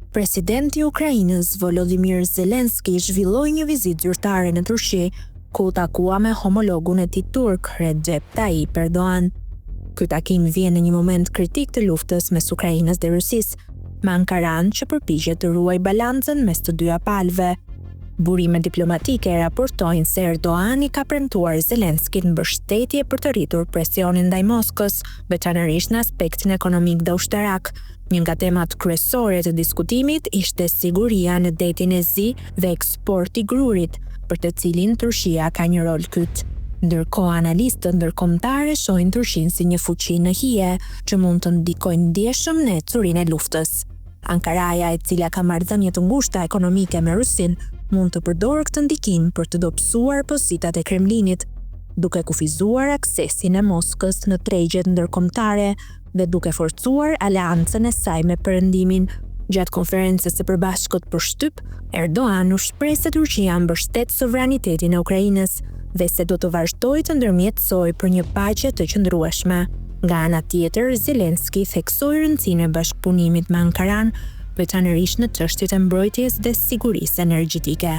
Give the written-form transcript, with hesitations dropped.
Presidenti i Ukrainës Volodymyr Zelensky zhvilloi një vizitë zyrtare në Turqi, ku u takua me homologun e tij turk Recep Tayyip Erdogan. Ky takim vjen në një moment kritik të luftës mes Ukrainës dhe Rusisë, me Ankaran që përpiqet të ruajë balancën mes të dyja palëve. Burime diplomatike raportojnë se Erdogan i ka premtuar Zelenskit mbështetje për të rritur presionin ndaj Moskës, veçanërisht në aspektin ekonomik dhe ushtarak. Një nga temat kryesore të diskutimit ishte siguria në detin e zi dhe eksporti i grurit, për të cilin Turqia ka një rol kyç. Ndërkohë analistët ndërkombëtarë shohin Turqinë si një fuqi në hije që mund të ndikojë ndjeshëm në ecurinë e luftës. Ankaraja, e cila ka marrëdhënie të ngushta ekonomike me Rusinë, mund të përdorë këtë ndikim për të dobësuar pozitat e Kremlinit, duke kufizuar aksesin e Moskës në tregjet ndërkombëtare dhe duke forcuar aleancën e saj me Perëndimin. Gjatë konferencës së përbashkët për shtyp, Erdogan u shpreh se Turqia mbështet sovranitetin e Ukrainës dhe se do të vazhdojë të ndërmjetësojë për një paqe të qëndrueshme. Nga ana tjetër, Zelensky theksoi rëndësinë e bashkëpunimit me Ankaran, veçanërisht në çështjet e mbrojtjes dhe sigurisë energjetike.